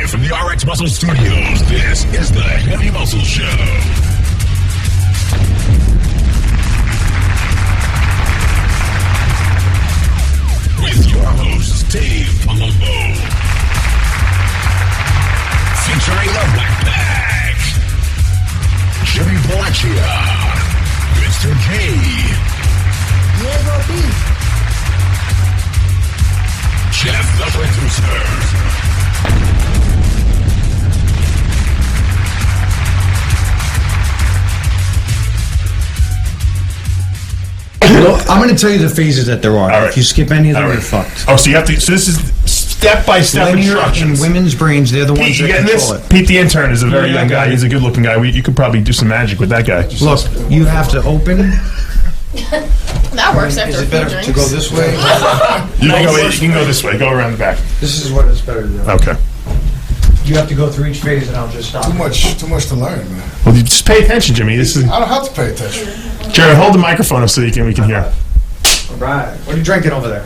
Live from the RX Muscle Studios, this is the Heavy Muscle Show. With your hosts, Dave Palumbo. Featuring the Black Pack, Jimmy Palaccia, Mr. K, Diego B, Jeff the Producer. I'm going to tell you the phases that there are. All right. If you skip any of them, All right. you're fucked. Oh, so you have to. So this is step-by-step Linear instructions. in women's brains, they're the ones Pete, you that getting control this? it. Pete the intern is a very Yeah, young I got guy. it. He's a good-looking guy. You could probably do some magic with that guy. Look, you have to open. That works after Is a it few better drinks. to go this way? You can go this way. Go around the back. This is what it's better to do. Okay. You have to go through each phase, and I'll just stop. Too much to learn, man. Well, you just pay attention, Jimmy. This is I don't have to pay attention. Jared. Hold the microphone up so we can hear. All right. What are you drinking over there?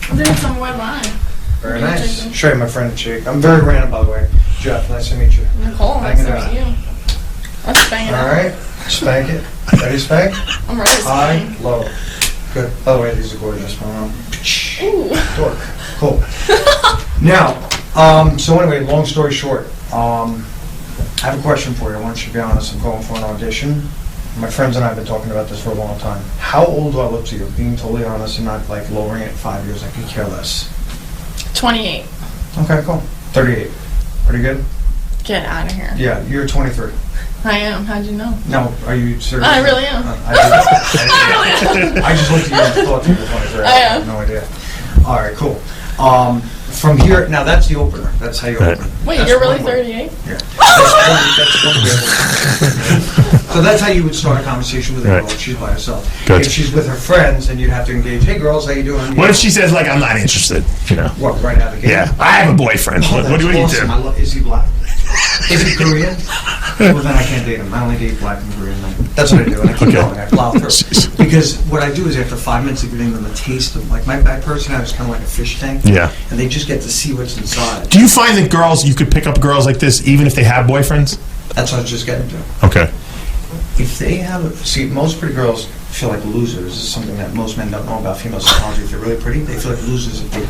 I'm doing some white wine. Very What are you nice. drinking? Show you my friend Jake. I'm very random, by the way. Jeff, nice to meet you. Nicole, nice Hanging to out. meet you. Let's bang it All out. right. Spank it. Ready, spank? I'm ready to High, spank. low. Good. By the way, these are gorgeous. Ooh. Dork. Cool. Now, so anyway, long story short, I have a question for you. I want you to be honest. I'm going for an audition. My friends and I have been talking about this for a long time. How old do I look to you? Being totally honest and not like lowering it 5 years. I could care less. 28. Okay, cool. 38. Pretty good? Get out of here. Yeah, you're 23. I am. How'd you know? No, are you serious? I really am. I just looked at you and thought you were 23. I am. have no idea. All right, cool. From here, now that's the opener. That's how you Right. open. Wait, That's you're really one way. 38? Yeah. That's one way. So that's how you would start a conversation with a girl Right. if she's by herself. Good. If she's with her friends, then you'd have to engage. Hey, girls, how you doing? What if she says like I'm not interested? You know. What, right out of the gate? Yeah. I have a boyfriend. Oh, What do you that's do? awesome. Is he black? Is he Korean? Well, then I can't date him. I only date black and Korean men. That's what I do, and I keep Okay. going. I plow through. Jeez. Because what I do is after 5 minutes of giving them a taste of, like, my back personality is kind of like a fish tank. Yeah. And they just get to see what's inside. Do you find that girls, you could pick up girls like this even if they have boyfriends? That's what I was just getting to. Okay. If they have, see, most pretty girls feel like losers. This is something that most men don't know about female psychology. If they're really pretty, they feel like losers if they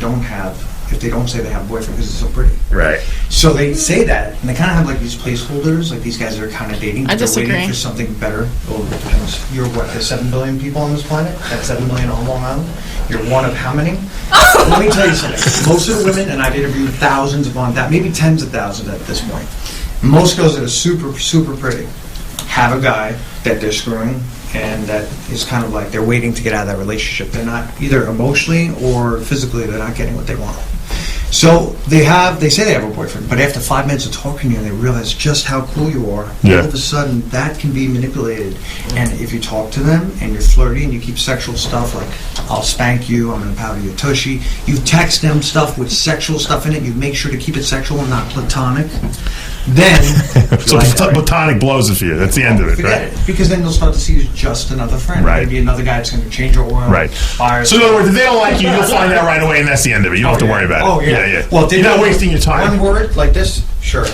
don't say they have a boyfriend because they're so pretty. Right. So they say that, and they kind of have like these placeholders, like these guys are kind of dating. I but they're disagree. waiting for something better. Well, it depends. You're what, there's 7 billion people on this planet? That's 7 million on Long Island? You're one of how many? Let me tell you something. Most of the women, and I've interviewed thousands upon that, maybe tens of thousands at this point, most girls that are super, super pretty have a guy that they're screwing, and that is kind of like they're waiting to get out of that relationship. They're not either emotionally or physically, they're not getting what they want. So they say they have a boyfriend, but after 5 minutes of talking to you, they realize just how cool you are. Yeah. All of a sudden, that can be manipulated. And if you talk to them and you're flirty and you keep sexual stuff like, I'll spank you, I'm going to powder your tushy, you text them stuff with sexual stuff in it, you make sure to keep it sexual and not platonic, then... So you're like, all right, platonic blows it for you. That's the end of it, forget right? it. Because then they'll start to see you as just another friend. Right. Maybe another guy that's going to change your oil. Right. Fire. So in other words, if they don't like you, you'll find out right away, and that's the end of it. You don't have to worry about it. Oh, yeah. Yeah. Well, You're not wasting your time. One word like this, sure.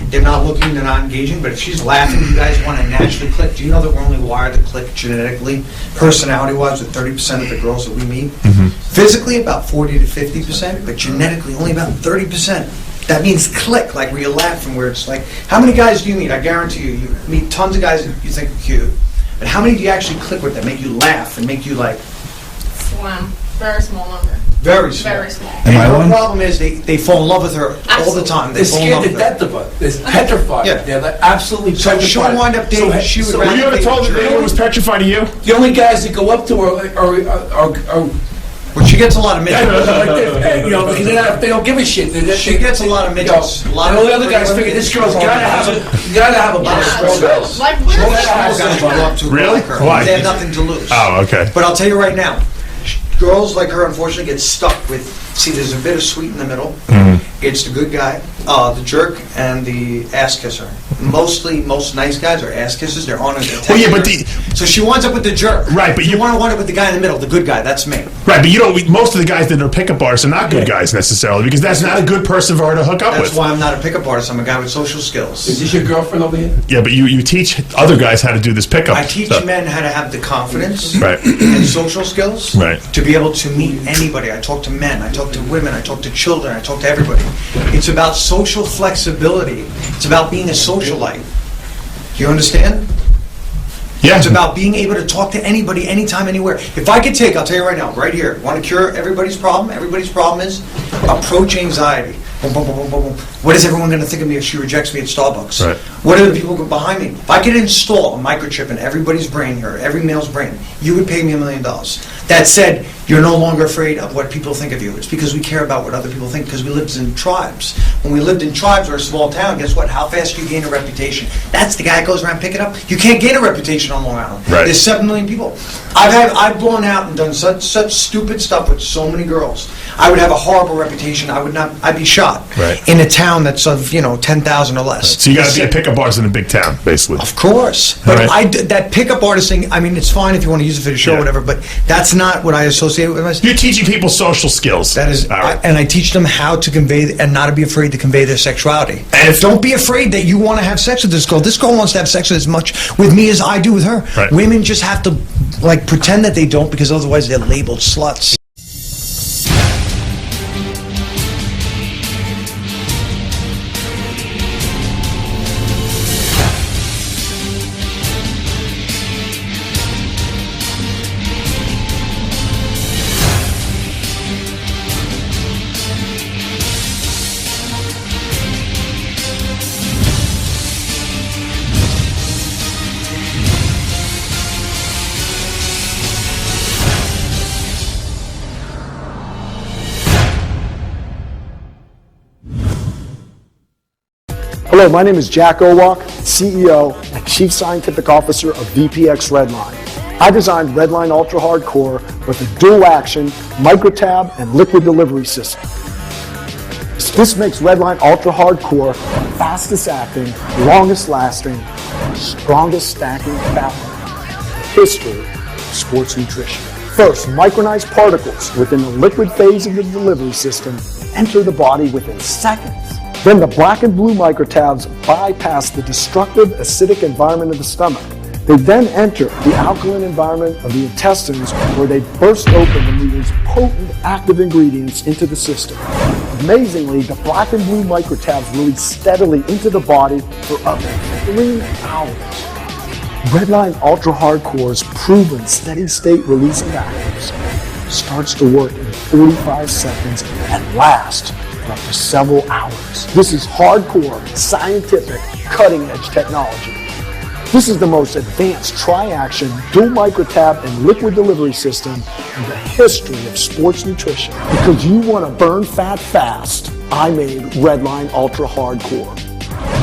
They're not looking, they're not engaging, but if she's laughing, you guys want to naturally click. Do you know that we're only wired to click genetically, personality-wise, with 30% of the girls that we meet? Mm-hmm. Physically, about 40 to 50%, but genetically, only about 30%. That means click, like where you laugh and where it's like, how many guys do you meet? I guarantee you, you meet tons of guys that you think are cute, but how many do you actually click with that make you laugh and make you like, Slim. Very small number. very small? Very small. And her problem is they fall in love with her all the time. They're They fall in love scared to with her. death of her. They're petrified. Yeah. They're like absolutely So petrified. she'll wind up dating- she would Were you ever told that anyone was petrified of you? The only guys that go up to her are Well, she gets a lot of like midgets. this, you know, because they don't give a shit. She gets a lot of midgets. A lot And of all the other guys figure this girl's gotta have a Yeah, bunch of girls. like Most we're guys go up to her Really? like her. Why? They have nothing to lose. Oh, okay. But I'll tell you right now, girls like her unfortunately get stuck with, see, there's a bit of sweet in the middle. Mm-hmm. It's the good guy, the jerk, and the ass kisser. most nice guys are ass kissers. They're on it. Well, yeah, but so she winds up with the jerk. Right, but you want to wind up with the guy in the middle, the good guy. That's me. Right, but you don't. Most of the guys that are pickup artists are not good guys necessarily, because that's not a good person for her to hook up with. That's why I'm not a pickup artist. I'm a guy with social skills. Is this your girlfriend over here? Yeah, but you teach other guys how to do this pickup. I teach stuff. men how to have the confidence Right. and social skills Right. to be able to meet anybody. I talk to men, I talk to women, I talk to children, I talk to everybody. It's about social flexibility. It's about being a socialite. Do you understand? Yeah. It's about being able to talk to anybody, anytime, anywhere. If I could take, I'll tell you right now, right here, want to cure everybody's problem? Everybody's problem is approach anxiety. Boom, boom, boom, boom, boom, boom. What is everyone going to think of me if she rejects me at Starbucks? Right. What are the people behind me? If I could install a microchip in everybody's brain here, every male's brain, you would pay me $1 million. That said, you're no longer afraid of what people think of you. It's because we care about what other people think, because we lived in tribes. When we lived in tribes or a small town, guess what? How fast do you gain a reputation? That's the guy that goes around picking up. You can't gain a reputation on Long Island. Right. There's 7 million people. I've blown out and done such stupid stuff with so many girls. I would have a horrible reputation. I'd be shot. Right. In a town that's of 10,000 or less. So you got to be a pickup artist in a big town, basically. Of course. But Right. that pickup artist thing, I mean, it's fine if you want to use it for the show or Yeah. whatever, but that's not what I associate with myself. You're teaching people social skills. That is, All right. and I teach them how to convey and not to be afraid to convey their sexuality. And Don't be afraid that you want to have sex with this girl. This girl wants to have sex as much with me as I do with her. Right. Women just have to pretend that they don't, because otherwise they're labeled sluts. Hello, my name is Jack Owak, CEO and Chief Scientific Officer of VPX Redline. I designed Redline Ultra Hardcore with a dual-action microtab and liquid delivery system. This makes Redline Ultra Hardcore the fastest acting, longest lasting, strongest stacking fat burner in the history of sports nutrition. First, micronized particles within the liquid phase of the delivery system enter the body within seconds. Then the black and blue microtabs bypass the destructive acidic environment of the stomach. They then enter the alkaline environment of the intestines, where they burst open and release potent active ingredients into the system. Amazingly, the black and blue microtabs release steadily into the body for up to 3 hours. Redline Ultra Hardcore's proven steady state release of actives starts to work in 45 seconds and lasts for up to several hours. This is hardcore, scientific, cutting-edge technology. This is the most advanced tri-action, dual microtab and liquid delivery system in the history of sports nutrition. Because you want to burn fat fast, I made Redline Ultra Hardcore.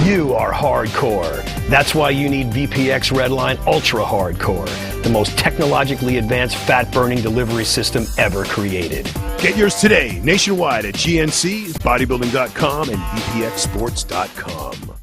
You are hardcore. That's why you need VPX Redline Ultra Hardcore, the most technologically advanced fat-burning delivery system ever created. Get yours today, nationwide at GNC, bodybuilding.com, and VPXsports.com.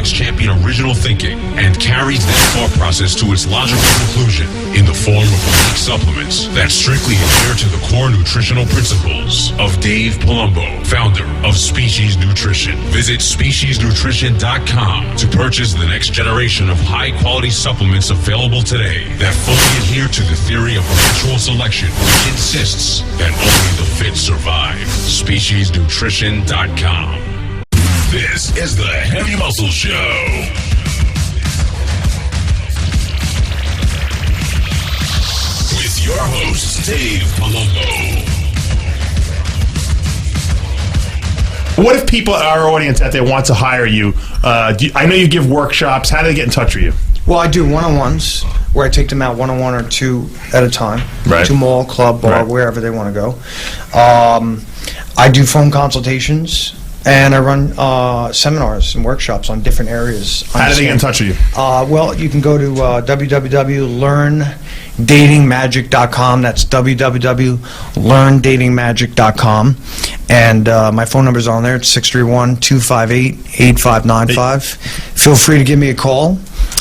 X champion original thinking and carries that thought process to its logical conclusion in the form of unique supplements that strictly adhere to the core nutritional principles of Dave Palumbo, founder of Species Nutrition. Visit speciesnutrition.com to purchase the next generation of high-quality supplements available today that fully adhere to the theory of natural selection, which insists that only the fit survive. Speciesnutrition.com. This is the Heavy Muscle Show. With your host, Dave Palumbo. What if people, our audience out there, want to hire you? I know you give workshops. How do they get in touch with you? Well, I do one-on-ones where I take them out one-on-one or two at a time. Right. To mall, club, bar, Right. wherever they want to go. I do phone consultations, and I run seminars and workshops on different areas. How do they get in touch with you? Well, you can go to www.learndatingmagic.com. That's www.learndatingmagic.com. And my phone number's on there. It's 631-258-8595. Feel free to give me a call.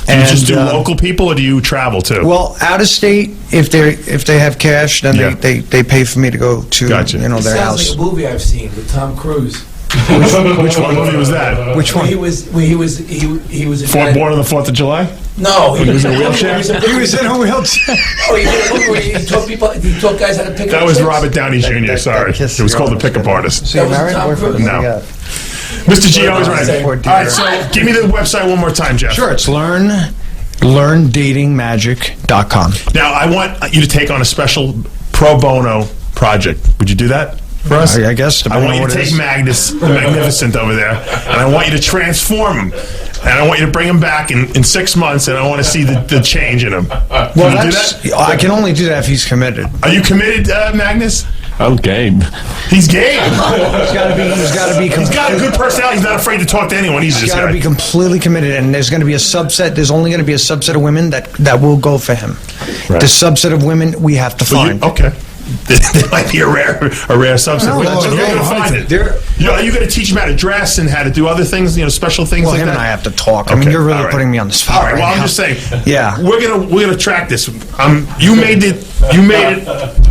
Do you just do local people, or do you travel too? Well, out of state, if they have cash, then Yeah. they pay for me to go to Gotcha. their Sounds house. like a movie I've seen with Tom Cruise. Which one movie was that? Which one? He was a guy- Born on the 4th of July? No, he was in a wheelchair? He was in a wheelchair. Oh, he did a movie where he taught people, he taught guys how to pick up That was chicks? Robert Downey Jr., sorry. It was called The Pickup Artist. So you're That was married? Tom Boyfriend? Cruise. What do you No. got? Mr. G always right. Say, All right, so give me the website one more time, Jeff. Sure, it's learndatingmagic.com. Now, I want you to take on a special pro bono project. Would you do that for us? I guess, I depending want on you what to it take is. Magnus, the Magnificent over there, and I want you to transform him. And I want you to bring him back in 6 months, and I want to see the change in him. Well, Can you do that? I can only do that if he's committed. Are you committed, Magnus? I'm game. He's game. He's got to be. He's got a good personality. He's not afraid to talk to anyone. He's He's just got to be completely committed, and there's going to be a subset. There's only going to be a subset of women that will go for him. Right. The subset of women we have to find. Okay. There might be a rare substance. No, that's You're okay. going to find it. There- Are you going to teach him how to dress and how to do other things, special things Well, like him that? and I have to talk. I mean, Okay, you're really all right. putting me on the spot. All right. Well, right I'm now. just saying. Yeah. We're gonna track this. You made it.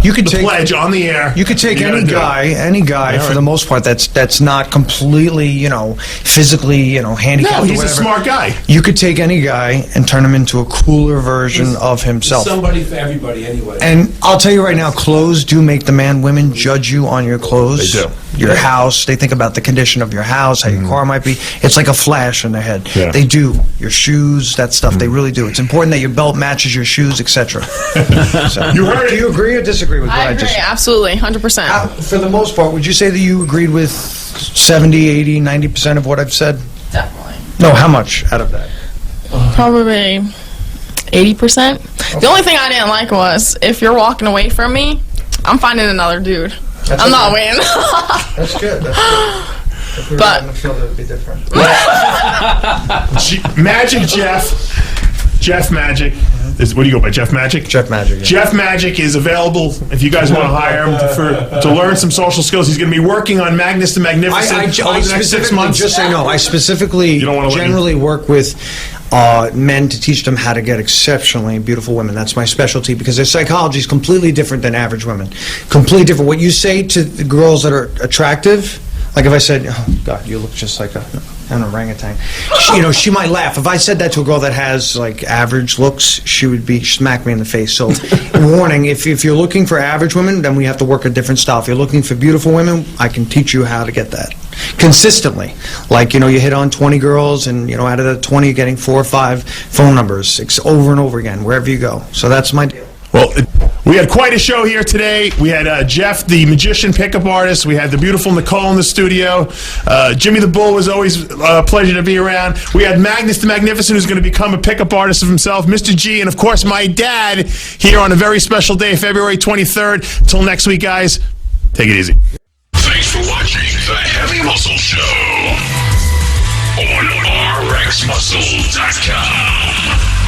You could the take pledge on the air. You could take You gotta any do it. guy All for right. the most part that's not completely, physically, handicapped. No, or he's a whatever. smart guy. You could take any guy and turn him into a cooler version of himself. Somebody for everybody anyway. And I'll tell you right now, clothes do make the man. Women judge you on your clothes. They do. Your house. They think about the condition of your house, how your car might be. It's like a flash in their head. Yeah. They do. Your shoes, that stuff. They really do. It's important that your belt matches your shoes, etc. So, You heard do it. you agree or disagree with what I I agree, just? absolutely, 100%. For the most part, would you say that you agreed with 70, 80, 90% of what I've said? Definitely. No, how much out of that? Probably 80%. The only thing I didn't like was if you're walking away from me, I'm finding another dude. I'm not waiting. That's good. That's good. If we were But- on the field, it would be different. Magic Jeff Magic. What do you go by? Jeff Magic? Jeff Magic. Yeah. Jeff Magic is available if you guys want to hire him to learn some social skills. He's going to be working on Magnus the Magnificent over the next 6 specifically, months. just so you know, I specifically You don't wanna let generally work with men to teach them how to get exceptionally beautiful women. That's my specialty because their psychology is completely different than average women. Completely different. What you say to the girls that are attractive, like if I said, "Oh God, you look just like an orangutan," she might laugh. If I said that to a girl that has like average looks, she would smack me in the face. So, warning: if you're looking for average women, then we have to work a different style. If you're looking for beautiful women, I can teach you how to get that consistently. Like you hit on 20 girls, and out of the 20, you're getting 4 or 5 phone numbers over and over again wherever you go. So that's my deal. Well, we had quite a show here today. We had Jeff, the magician pickup artist. We had the beautiful Nicole in the studio. Jimmy the Bull was always a pleasure to be around. We had Magnus the Magnificent, who's going to become a pickup artist of himself, Mr. G, and of course my dad here on a very special day, February 23rd. Till next week, guys, take it easy. Thanks for watching the Heavy Muscle Show on RxMuscle.com.